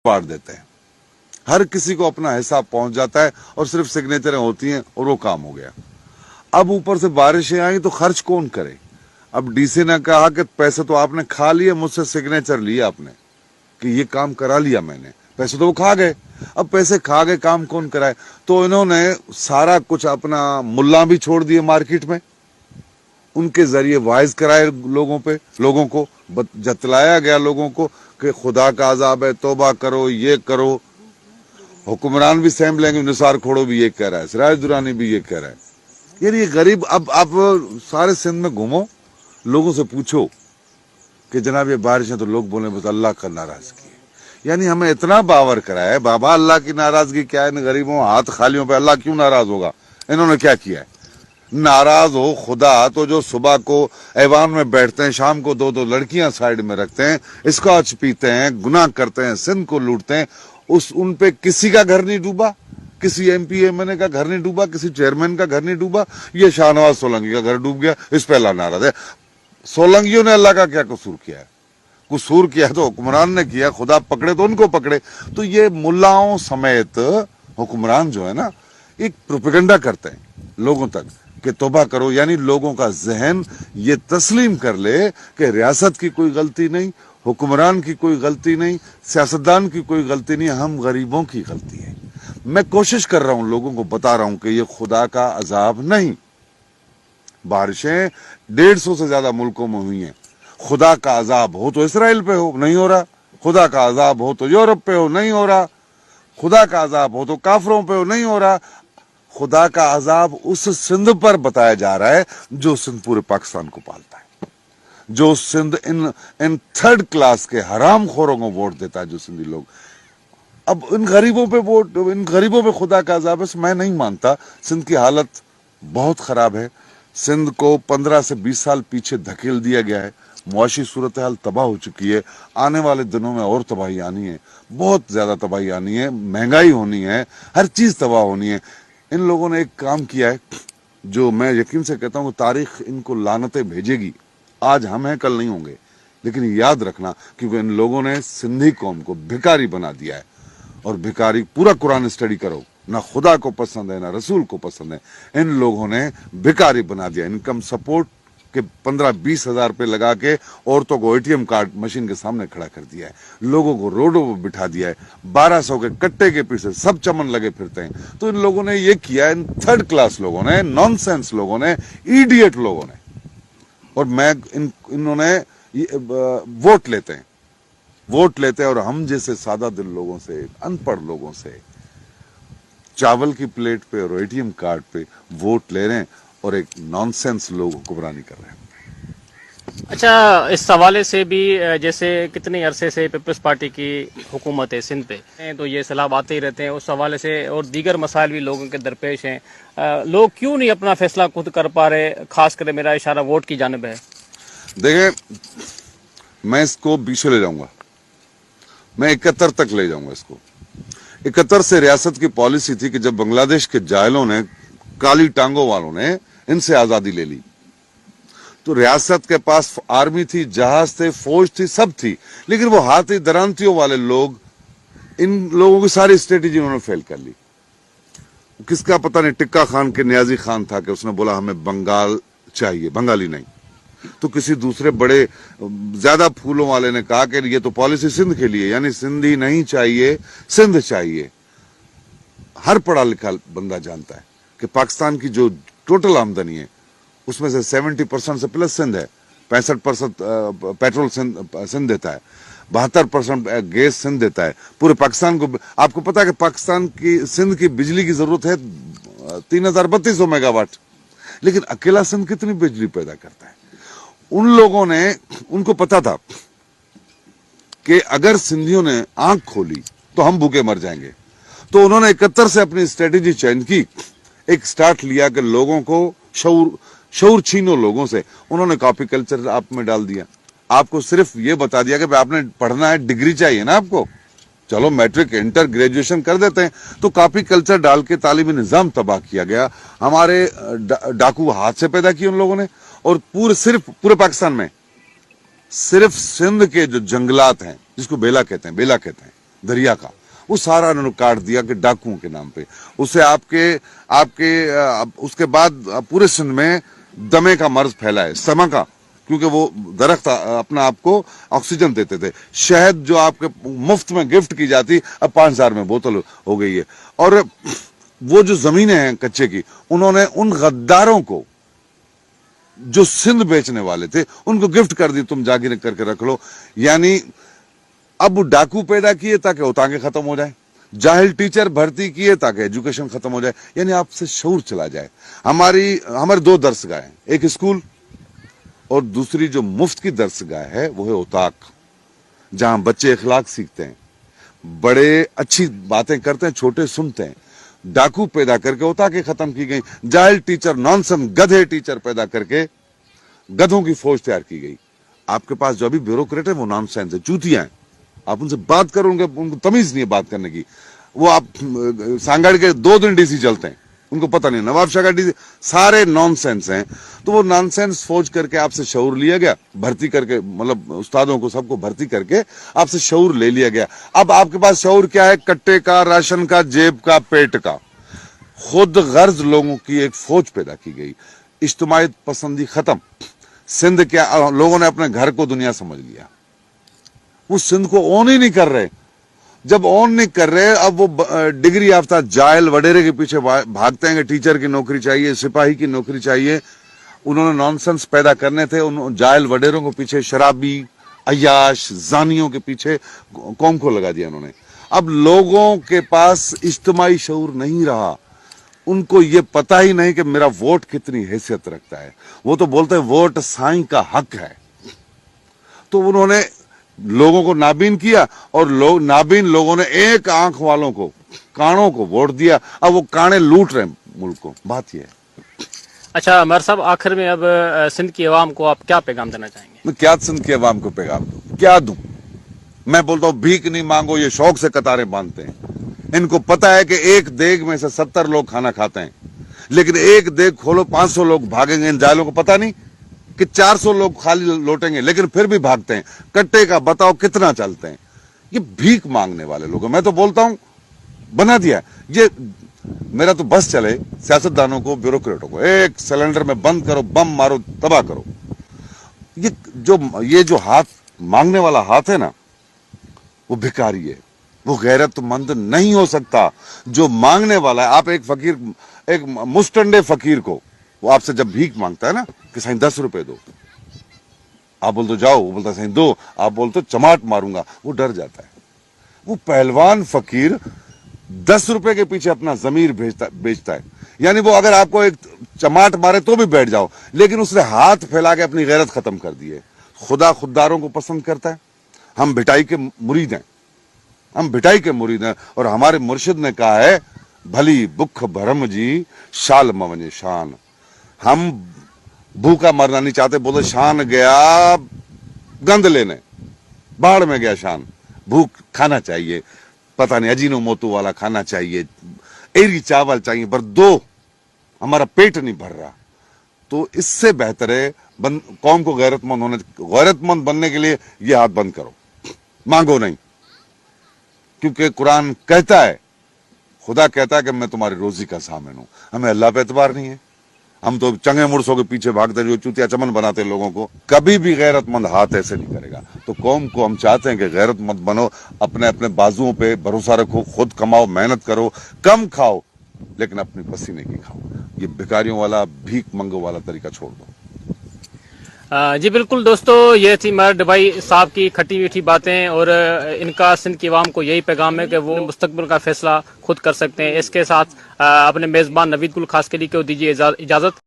बांट देते हैं, हर किसी को अपना हिसाब पहुंच जाता है और सिर्फ सिग्नेचरें होती हैं और वो काम हो गया। अब ऊपर से बारिशें आई तो खर्च कौन करे? अब डीसी ने कहा कि पैसे तो आपने खा लिए, मुझसे सिग्नेचर लिए आपने कि ये काम करा लिया मैंने, पैसे तो वो खा गए। अब पैसे खा गए, काम कौन कराए? तो इन्होंने सारा कुछ अपना मुल्ला भी छोड़ दिए मार्केट में, उनके जरिए वाइज कराए लोगों को जतलाया गया लोगों को कि खुदा का अजाब है, तौबा करो, ये करो। हुक्मरान भी सहम लेंगे, निसार खोड़ो भी ये कह रहा है, सिराज दुरानी भी ये कह रहा है। यार ये गरीब, अब आप सारे सिंध में घूमो, लोगों से पूछो कि जनाब ये बारिश है, तो लोग बोले बस अल्लाह का नाराजगी है। यानी हमें इतना बावर कराया है, बाबा अल्लाह की नाराजगी क्या है? इन गरीबों हाथ खालियों पे अल्लाह क्यों नाराज होगा? इन्होंने क्या किया है? नाराज हो खुदा तो जो सुबह को ऐवान में बैठते हैं, शाम को दो दो लड़कियां साइड में रखते हैं, स्कॉच पीते हैं, गुनाह करते हैं, सिंध को लूटते हैं, उन पे किसी का घर नहीं डूबा, किसी एमपी एमएलए का घर नहीं डूबा, किसी चेयरमैन का घर नहीं डूबा। ये शाहनवाज सोलंकी का घर डूब गया, इस पे अल्लाह नाराज है। सोलंकियों ने अल्लाह का क्या कसूर किया है? कसूर किया तो हुक्मरान ने किया, खुदा पकड़े तो उनको पकड़े। तो ये मुल्लाओं समेत हुक्मरान जो है ना, एक प्रोपेगेंडा करते हैं लोगों तक कि तौबा करो। यानी लोगों का जहन ये तस्लीम कर ले कि रियासत की कोई गलती नहीं, हुक्मरान की कोई गलती नहीं, सियासतदान की कोई गलती नहीं, हम गरीबों की गलती है। मैं कोशिश कर रहा हूं, लोगों को बता रहा हूं कि ये खुदा का अजाब नहीं। बारिशें 150 से ज्यादा मुल्कों में हुई हैं। खुदा का अजाब हो तो इसराइल पे हो, नहीं हो रहा। खुदा का अजाब हो तो यूरोप पे हो, नहीं हो रहा। खुदा का अजाब हो तो काफरों पे हो, नहीं हो रहा। खुदा का अजाब उस सिंध पर बताया जा रहा है जो सिंध पूरे पाकिस्तान को पालता है, जो सिंध इन थर्ड क्लास के हराम खोरों को वोट देता है, जो सिंधी लोग। अब इन गरीबों पे खुदा का अजाब है, मैं नहीं मानता। सिंध की हालत बहुत खराब है। सिंध को 15 से 20 साल पीछे धकेल दिया गया है। मुआशी सूरत हाल तबाह हो चुकी है। आने वाले दिनों में और तबाही आनी है, बहुत ज्यादा तबाही आनी है, महंगाई होनी है, हर चीज तबाह होनी है। इन लोगों ने एक काम किया है जो मैं यकीन से कहता हूँ तारीख इनको लानतें भेजेगी। आज हम हैं, कल नहीं होंगे, लेकिन याद रखना, क्योंकि इन लोगों ने सिंधी कौम को भिखारी बना दिया है। और भिखारी, पूरा कुरान स्टडी करो, ना खुदा को पसंद है ना रसूल को पसंद है। इन लोगों ने भिखारी बना दिया। इनकम सपोर्ट के 15-20 हजार रुपये लगा के औरतों को एटीएम कार्ड मशीन के सामने खड़ा कर दिया है, लोगों को रोडों पर बिठा दिया है, 1200 के कट्टे के पीछे सब चमन लगे फिरते हैं। तो इन लोगों ने ये किया, इन थर्ड क्लास लोगों ने, नॉनसेंस लोगों ने, इडियट लोगों ने। और मैं इन्होंने वोट लेते हैं और हम जैसे सादा दिल लोगों से, अनपढ़ लोगों से चावल की प्लेट पे और एटीएम कार्ड पे वोट ले रहे हैं और एक नॉनसेंस लोग हुक्मरानी कर रहे हैं। अच्छा, इस हवाले से भी जैसे कितने अरसे से पीपल्स पार्टी की हुकूमत है सिंध पे, तो ये सलाह आते ही रहते हैं। उस हवाले से और दीगर मसाइल भी लोगों के दरपेश हैं। लोग क्यों नहीं अपना फैसला खुद कर पा रहे? खास कर मेरा इशारा वोट की जानिब है। देखें, मैं इसको 20 ले जाऊंगा, मैं 71 तक ले जाऊंगा इसको। 71 से रियासत की पॉलिसी थी कि जब बांग्लादेश के जायलों ने, काली टांगों वालों ने इनसे आजादी ले ली, तो रियासत के पास आर्मी थी, जहाज थे, फौज थी, सब थी, लेकिन वो हाथी दरांतियों वाले लोग, इन लोगों की सारी स्ट्रेटेजी उन्होंने फेल कर ली। किसका पता नहीं, टिक्का खान के नियाजी खान था कि उसने बोला हमें बंगाल चाहिए, बंगाली नहीं। तो किसी दूसरे बड़े ज्यादा फूलों वाले ने कहा कि ये तो पॉलिसी सिंध के लिए, यानी सिंधी नहीं चाहिए, सिंध चाहिए। हर पढ़ा लिखा बंदा जानता है कि पाकिस्तान की जो टोटल आमदनी है उसमें से 70% से प्लस सिंध है। 65% पेट्रोल सिंध देता है, 72% गैस सिंध देता है पूरे पाकिस्तान को। आपको पता है कि पाकिस्तान की, सिंध की बिजली की जरूरत है 3200 मेगावाट, लेकिन अकेला सिंध कितनी बिजली पैदा करता है? उन लोगों ने, उनको पता था कि अगर सिंधियों ने आंख खोली तो हम भूखे मर जाएंगे। तो उन्होंने 71 से अपनी स्ट्रेटेजी चेंज की, एक स्टार्ट लिया कि लोगों को शऊर छीनो लोगों से। उन्होंने कॉपी कल्चर आप में डाल दिया। आपको सिर्फ ये बता दिया कि आपने पढ़ना है, डिग्री चाहिए ना आपको, चलो मैट्रिक, इंटर, ग्रेजुएशन कर देते हैं। तो कॉपी कल्चर डाल के तालीमी निजाम तबाह किया गया। हमारे डाकू हाथ से पैदा किए उन लोगों ने। और पूरे पाकिस्तान में सिर्फ सिंध के जो जंगलात हैं, जिसको बेला कहते हैं, دریا کا, وہ سارا انہوں نے کاٹ دیا کہ ڈاکوؤں کے نام پہ. اسے آپ کے اس کے بعد پورے سندھ میں دمے کا مرض پھیلا ہے, سما کا, کیونکہ وہ درخت اپنا آپ کو آکسیجن دیتے تھے. شہد جو آپ کے مفت میں گفٹ کی جاتی, اب 5,000 میں بوتل ہو گئی ہے. اور وہ جو زمینیں ہیں کچے کی, انہوں نے ان غداروں کو جو سندھ بیچنے والے تھے ان کو گفٹ کر دی, تم جاگیر کر کے رکھ لو. یعنی اب ڈاکو پیدا کیے تاکہ اوتانگیں ختم ہو جائیں, جاہل ٹیچر بھرتی کیے تاکہ ایجوکیشن ختم ہو جائے. یعنی آپ سے شعور چلا جائے. ہمارے 2 درسگاہ ہیں, ایک اسکول اور دوسری جو مفت کی درسگاہ ہے وہ ہے اوتاق, جہاں بچے اخلاق سیکھتے ہیں, بڑے اچھی باتیں کرتے ہیں, چھوٹے سنتے ہیں. ڈاکو پیدا کر کے اوتاقیں ختم کی گئی, جاہل ٹیچر, نانسن گدھے ٹیچر پیدا کر کے گدھوں کی فوج تیار کی گئی. آپ کے پاس جو ابھی بیوروکریٹ ہے وہ نان سینس ہے, چوتیاں ہیں. آپ ان سے بات کرو, ان کو تمیز نہیں ہے بات کرنے کی. وہ آپ سانگڑ کے 2 دن ڈی سی چلتے ہیں, ان کو پتہ نہیں. نواب شاہ کا ڈی سی, سارے نان سینس ہیں. تو وہ نان سینس فوج کر کے آپ سے شعور لیا گیا, بھرتی کر کے, مطلب استادوں کو سب کو بھرتی کر کے آپ سے شعور لے لیا گیا. اب آپ کے پاس شعور کیا ہے؟ کٹے کا, راشن کا, جیب کا, پیٹ کا. خود غرض لوگوں کی ایک فوج پیدا کی گئی. اجتماعیت پسندی ختم. سندھ کیا لوگوں نے اپنے گھر کو دنیا سمجھ لیا, وہ سندھ کو اون ہی نہیں کر رہے. جب اون نہیں کر رہے, اب وہ ڈگری یافتہ جائل وڈیرے کے پیچھے بھاگتے ہیں کہ ٹیچر کی نوکری چاہیے, سپاہی کی نوکری چاہیے. انہوں نے نانسنس پیدا کرنے تھے, ان جائل وڈیروں کو پیچھے, شرابی, عیاش, زانیوں کے پیچھے قوم کو لگا دیا انہوں نے. اب لوگوں کے پاس اجتماعی شعور نہیں رہا. ان کو یہ پتا ہی نہیں کہ میرا ووٹ کتنی حیثیت رکھتا ہے. وہ تو بولتے ہیں ووٹ سائیں کا حق ہے. تو انہوں نے لوگوں کو نابین کیا, اور نابین لوگوں نے ایک آنکھ والوں کو, کانوں کو ووٹ دیا. اب وہ کانے لوٹ رہے ہیں ملک کو. بات یہ ہے. اچھا عمر صاحب, آخر میں اب سندھ کی عوام کو آپ کیا پیغام دینا چاہیں گے؟ میں کیا سندھ کی عوام کو پیغام دوں, کیا دوں؟ میں بولتا ہوں بھیک نہیں مانگو, یہ شوق سے قطاریں باندھتے ہیں. ان کو پتا ہے کہ ایک دیگ میں سے 70 لوگ کھانا کھاتے ہیں, لیکن ایک دیگ کھولو 500 لوگ بھاگیں گے. ان جائلوں کو پتا نہیں کہ 400 لوگ خالی لوٹیں گے, لیکن پھر بھی بھاگتے ہیں. کٹے کا بتاؤ کتنا چلتے ہیں. یہ بھیک مانگنے والے لوگ ہیں. میں تو بولتا ہوں بنا دیا یہ, میرا تو بس چلے سیاست دانوں کو, بیوروکریٹوں کو, ایک سلنڈر میں بند کرو, بم مارو, تباہ کرو. یہ جو ہاتھ مانگنے والا ہاتھ ہے نا, وہ بھکاری ہے, وہ غیرت مند نہیں ہو سکتا. جو مانگنے والا ہے, آپ ایک فقیر, ایک مستنڈے فقیر کو, وہ آپ سے جب بھیک مانگتا ہے نا کہ سائیں 10 روپے دو, آپ بولتے جاؤ, وہ بولتا سائیں دو, آپ بولتے چماٹ ماروں گا, وہ ڈر جاتا ہے. وہ پہلوان فقیر 10 روپے کے پیچھے اپنا ضمیر بیچتا ہے. یعنی وہ اگر آپ کو ایک چماٹ مارے تو بھی بیٹھ جاؤ, لیکن اس نے ہاتھ پھیلا کے اپنی غیرت ختم کر دی ہے. خدا خودداروں کو پسند کرتا ہے. ہم بھٹائی کے مرید ہیں, ہم بھٹائی کے مرید ہیں. اور ہمارے مرشد نے کہا ہے, بھلی بکھ بھرم جی شال مونج شان. ہم بھوکا مرنا نہیں چاہتے. بولے شان گیا گند لینے, باڑ میں گیا شان. بھوک کھانا چاہیے, پتہ نہیں اجینو موتو والا کھانا چاہیے, ایری چاول چاہیے, پر دو, ہمارا پیٹ نہیں بھر رہا. تو اس سے بہتر ہے قوم کو غیرت مند بننے کے لیے یہ ہاتھ بند کرو, مانگو نہیں. کیونکہ قرآن کہتا ہے, خدا کہتا ہے کہ میں تمہاری روزی کا ضامن ہوں. ہمیں اللہ پہ اعتبار نہیں ہے. ہم تو چنگے مرسوں کے پیچھے بھاگتے, جو چوتیا چمن بناتے لوگوں کو. کبھی بھی غیرت مند ہاتھ ایسے نہیں کرے گا. تو قوم کو ہم چاہتے ہیں کہ غیرت مند بنو, اپنے بازوؤں پہ بھروسہ رکھو, خود کماؤ, محنت کرو, کم کھاؤ, لیکن اپنی پسینے کی کھاؤ. یہ بھکاریوں والا, بھیک منگو والا طریقہ چھوڑ دو. جی بالکل دوستو, یہ تھی مرد بھائی صاحب کی کھٹی میٹھی باتیں, اور ان کا سندھ کی عوام کو یہی پیغام ہے کہ وہ مستقبل کا فیصلہ خود کر سکتے ہیں. اس کے ساتھ اپنے میزبان نوید گل خاص کے لیے دیجیے اجازت.